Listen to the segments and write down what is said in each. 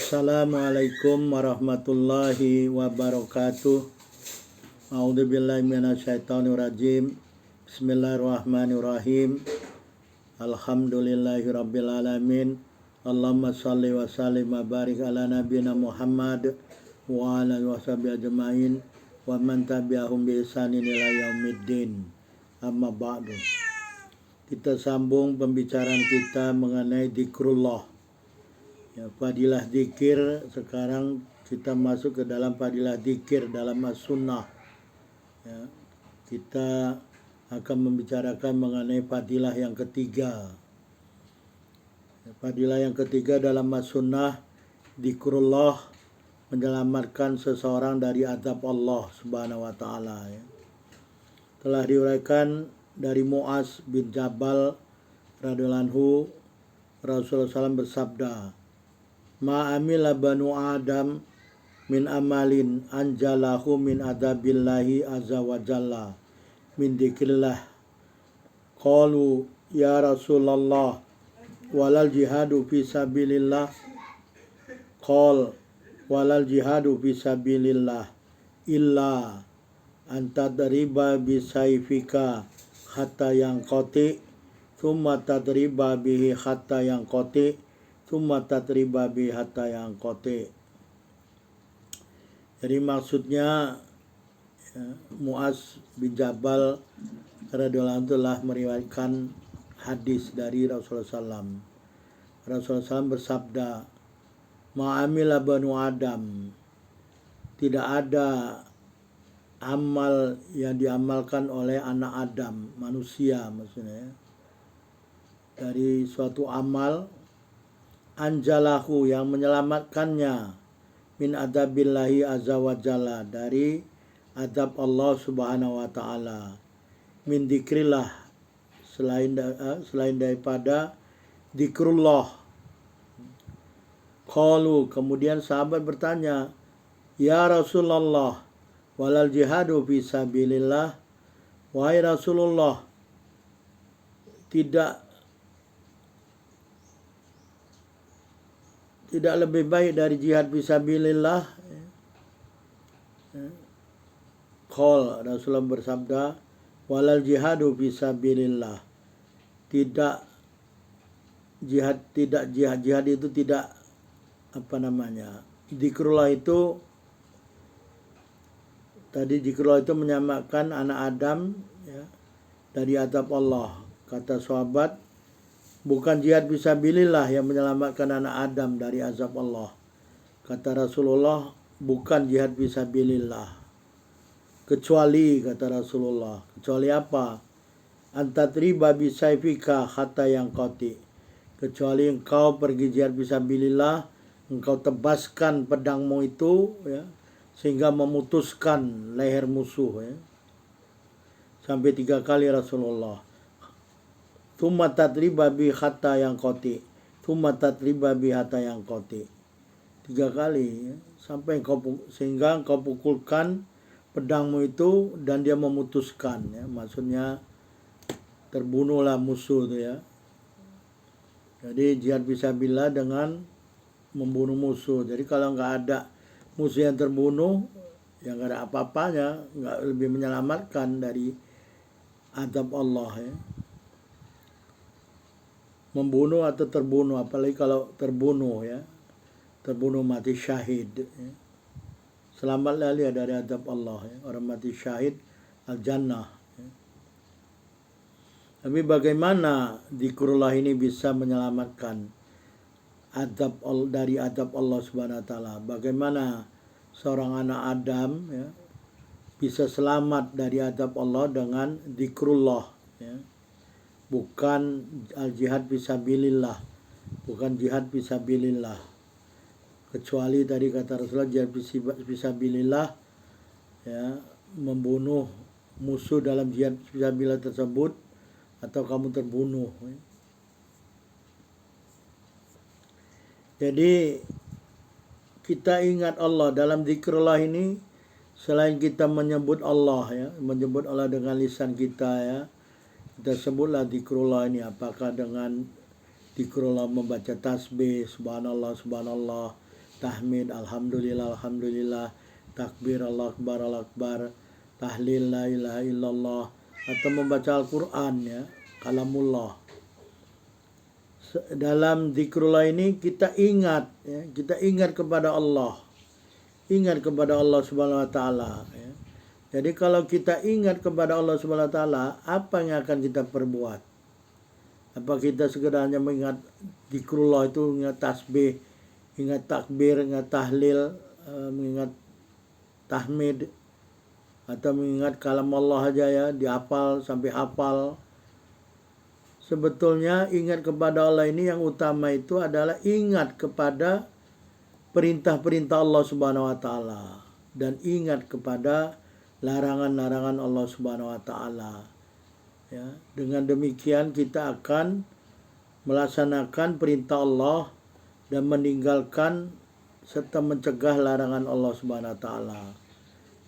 Assalamualaikum warahmatullahi wabarakatuh. A'udzubillahi minasyaitonirrajim. Bismillahirrahmanirrahim. Alhamdulillahirabbil alamin. Allahumma shalli wa sallim wa barik ala nabiyyina Muhammad wa ala alihi washabihi ajmain wa man tabi'ahum bi ihsanin ila yaumiddin. Amma ba'du. Kita sambung pembicaraan kita mengenai dzikrullah. Ya, fadilah zikir. Sekarang kita masuk ke dalam fadilah zikir dalam as-sunnah. Ya, kita akan membicarakan mengenai fadilah yang ketiga. Ya, fadilah yang ketiga dalam as-sunnah, dzikrullah menyelamatkan seseorang dari azab Allah Subhanahu wa taala. Ya. Telah diuraikan dari Mu'az bin Jabal radhiyallahu anhu, Rasulullah SAW bersabda, "Ma'amila banu Adam min amalin anjalahu min adabillahi azza wa jalla min dzikrillah. Qalu ya Rasulullah walal jihadu fi sabilillah. Qal walal jihadu fi sabilillah illa antadriba bisayfika hatta yanqati thumma tadriba bihi hatta yanqati thumma tadriba bihi hatta yanqati." Jadi maksudnya ya, Mu'az bin Jabal radhiyallahu anhu telah meriwayatkan hadis dari Rasulullah SAW. Rasulullah SAW bersabda, "Ma'amila banu Adam." Tidak ada amal yang diamalkan oleh anak Adam, manusia maksudnya ya, dari suatu amal anjalahu yang menyelamatkannya min adabillahi azza wa jalla dari adab Allah Subhanahu wa taala, min dzikrillah selain daripada dzikrullah. Qalu, kemudian sahabat bertanya, "Ya Rasulullah, walal jihadu fi sabilillah." Wahai Rasulullah, tidak lebih baik dari jihad fisabilillah? Qal, Rasulullah bersabda, walal jihadu fisabilillah. Jihad itu tidak dzikrullah itu tadi dzikrullah itu menyelamatkan anak Adam ya, dari azab Allah. Kata sahabat, bukan jihad fisabilillah yang menyelamatkan anak Adam dari azab Allah. Kata Rasulullah, bukan jihad fisabilillah. Kecuali, kata Rasulullah, kecuali apa? Antatriba bisayfika hatta yanqati. Kecuali engkau pergi jihad fisabilillah, engkau tebaskan pedangmu itu ya, sehingga memutuskan leher musuh ya. Sampai 3 kali Rasulullah. Tsumma tadriba bi hatta yanqati. Tsumma tadriba bi hatta yanqati. 3 kali ya, sampai sehingga engkau pukulkan pedangmu itu dan dia memutuskan ya, maksudnya terbunuhlah musuh itu ya. Jadi jihad fisabilillah dengan membunuh musuh. Jadi kalau nggak ada musuh yang terbunuh, yang nggak ada apa-apanya, nggak lebih menyelamatkan dari azab Allah ya. Membunuh atau terbunuh, apalagi kalau terbunuh ya, terbunuh mati syahid ya. Selamatlah dia dari azab Allah ya. Orang mati syahid al-jannah ya. Tapi bagaimana dzikrullah ini bisa menyelamatkan dari azab Allah Subhanahu wa taala? Bagaimana seorang anak Adam ya, bisa selamat dari azab Allah dengan dzikrullah ya? Bukan al-jihad fisabilillah, bukan jihad fisabilillah. Kecuali tadi kata Rasulullah, jihad fisabilillah ya, membunuh musuh dalam jihad fisabilillah tersebut atau kamu terbunuh ya. Jadi kita ingat Allah dalam dzikrullah ini. Selain kita menyebut Allah ya, menyebut Allah dengan lisan kita ya, kita sebutlah dzikrullah ini, apakah dengan dzikrullah membaca tasbih subhanallah subhanallah, tahmid alhamdulillah, alhamdulillah, takbir Allah akbar, tahlil la ilaha illallah, atau membaca Al-Quran ya, kalamullah. Dalam zikrullah ini kita ingat ya, kita ingat kepada Allah. Ingat kepada Allah Subhanahu wa taala ya. Jadi kalau kita ingat kepada Allah Subhanahu wa taala, apa yang akan kita perbuat? Apa kita sekedar hanya mengingat zikrullah itu, ingat tasbih, ingat takbir, ingat tahlil, mengingat tahmid, atau mengingat kalam Allah aja ya, dihafal sampai hafal. Sebetulnya ingat kepada Allah ini yang utama itu adalah ingat kepada perintah-perintah Allah Subhanahu wa taala dan ingat kepada larangan-larangan Allah Subhanahu wa taala. Ya, dengan demikian kita akan melaksanakan perintah Allah dan meninggalkan serta mencegah larangan Allah Subhanahu wa taala.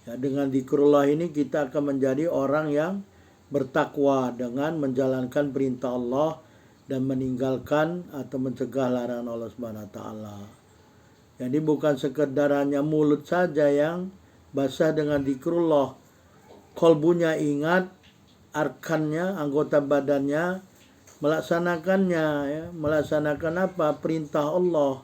Ya, dengan zikrullah ini kita akan menjadi orang yang bertakwa dengan menjalankan perintah Allah dan meninggalkan atau mencegah larangan Allah Subhanahu wa taala. Jadi bukan sekedar hanya mulut saja yang basah dengan zikrullah, kolbunya ingat, arkannya, anggota badannya melaksanakannya ya. Melaksanakan apa? Perintah Allah.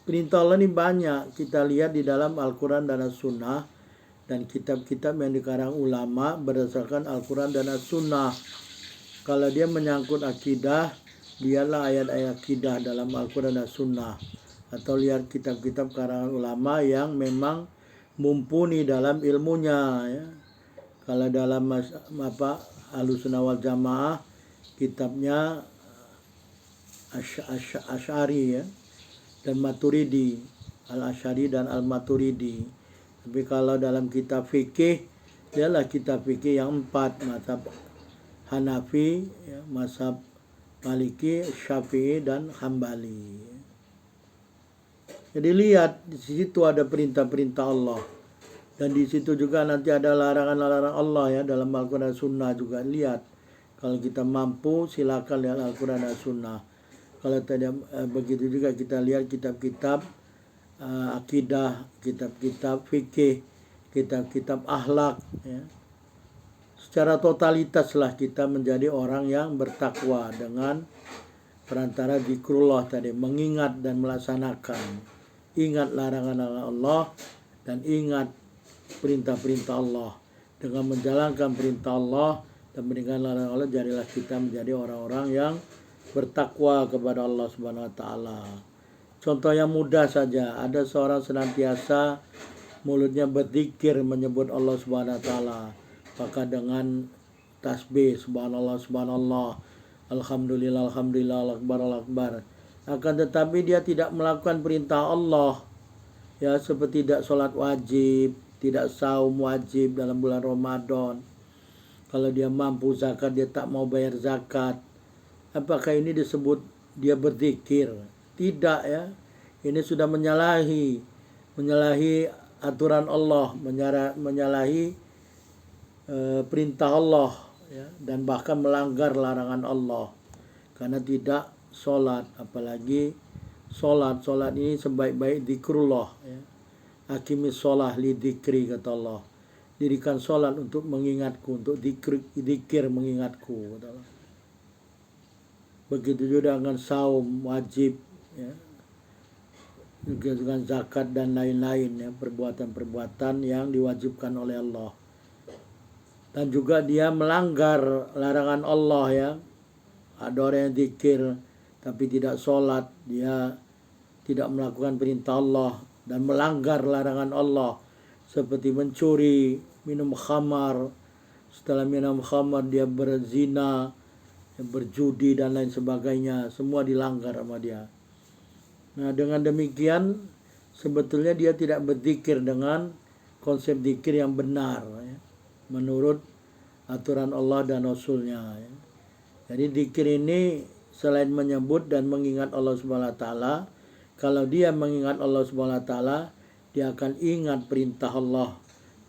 Perintah Allah ini banyak kita lihat di dalam Al-Quran dan As-Sunnah dan kitab-kitab yang dikarang ulama berdasarkan Al-Quran dan As-Sunnah. Kalau dia menyangkut akidah, dialah ayat-ayat akidah dalam Al-Quran dan As-Sunnah. Atau lihat kitab-kitab karangan ulama yang memang mumpuni dalam ilmunya ya. Kalau dalam Ahlussunnah wal Jamaah kitabnya Asy'ari ya, dan Maturidi, Al-Asy'ari dan Al-Maturidi. Tapi kalau dalam kitab fikih, dialah kitab fikih yang 4, mazhab Hanafi, ya, mazhab Maliki, Syafi'i dan Hambali. Jadi lihat di situ ada perintah-perintah Allah dan di situ juga nanti ada larangan-larangan Allah ya dalam Al-Quran dan Sunnah juga. Lihat kalau kita mampu silakan lihat Al-Quran dan Sunnah. Kalau tidak begitu juga kita lihat kitab-kitab akidah, kitab-kitab fikih, kitab-kitab akhlak ya. Secara totalitaslah kita menjadi orang yang bertakwa dengan perantara zikrullah tadi, mengingat dan melaksanakan. Ingat larangan-larangan Allah dan ingat perintah-perintah Allah. Dengan menjalankan perintah Allah dan meninggalkan larangan Allah, jadilah kita menjadi orang-orang yang bertakwa kepada Allah Subhanahu wa taala. Contoh yang mudah saja, ada seorang senantiasa mulutnya berzikir menyebut Allah Subhanahu wa taala, maka dengan tasbih subhanallah subhanallah, alhamdulillah alhamdulillah, akbar akbar. Akan tetapi dia tidak melakukan perintah Allah ya, seperti tidak sholat wajib, tidak saum wajib dalam bulan Ramadan. Kalau dia mampu zakat, dia tak mau bayar zakat. Apakah ini disebut dia berzikir? Tidak ya. Ini sudah menyalahi aturan Allah, menyalahi perintah Allah ya, dan bahkan melanggar larangan Allah karena tidak sholat. Apalagi sholat ini sebaik-baik zikrullah ya. Aqimis sholah li dzikri, kata Allah. Dirikan sholat untuk mengingatku, untuk zikir mengingatku, kata Allah. Begitu juga dengan saum wajib ya, juga dengan zakat dan lain-lain ya, perbuatan-perbuatan yang diwajibkan oleh Allah. Dan juga dia melanggar larangan Allah ya. Ada orang yang zikir tapi tidak sholat, dia tidak melakukan perintah Allah dan melanggar larangan Allah, seperti mencuri, minum khamar, setelah minum khamar dia berzina, berjudi dan lain sebagainya, semua dilanggar sama dia. Nah dengan demikian sebetulnya dia tidak berzikir dengan konsep zikir yang benar ya, menurut aturan Allah dan Rasulnya ya. Jadi zikir ini selain menyebut dan mengingat Allah Subhanahu wa taala, kalau dia mengingat Allah Subhanahu wa taala, dia akan ingat perintah Allah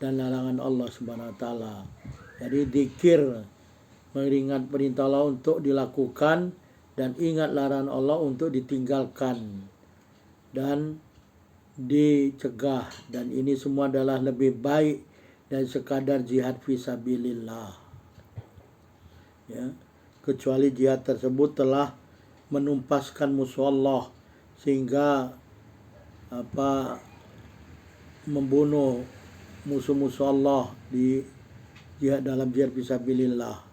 dan larangan Allah Subhanahu wa taala. Jadi zikir mengingat perintah Allah untuk dilakukan dan ingat larangan Allah untuk ditinggalkan. Dan dicegah, dan ini semua adalah lebih baik dari sekadar jihad fisabilillah. Ya, kecuali jihad tersebut telah menumpaskan musuh Allah sehingga membunuh musuh-musuh Allah di jihad, dalam jihad fisabilillah,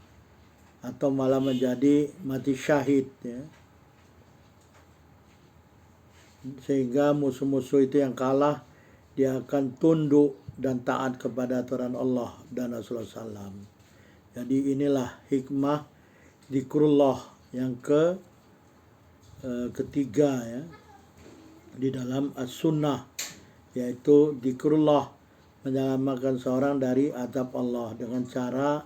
atau malah menjadi mati syahid, ya. Sehingga musuh-musuh itu yang kalah, dia akan tunduk dan taat kepada aturan Allah dan Rasulullah SAW. Jadi inilah hikmah zikrullah yang ketiga, ya, di dalam as-sunnah, yaitu zikrullah, menyelamatkan seorang dari azab Allah dengan cara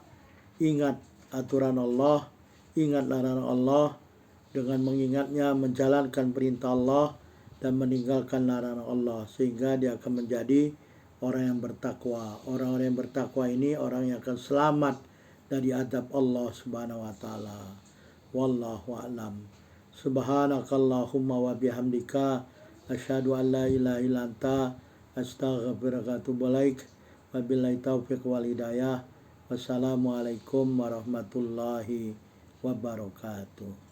ingat aturan Allah, ingat larangan Allah, dengan mengingatnya menjalankan perintah Allah dan meninggalkan larangan Allah, sehingga dia akan menjadi orang yang bertakwa. Orang-orang yang bertakwa ini orang yang akan selamat dari azab Allah Subhanahu wa taala. Wallahu a'lam. Subhanakallahumma wa bihamdika asyhadu an la ilaha illa anta astaghfiruka wa atubu ilaik. Wabillahi taufiq wal hidayah. Wassalamualaikum warahmatullahi wabarakatuh.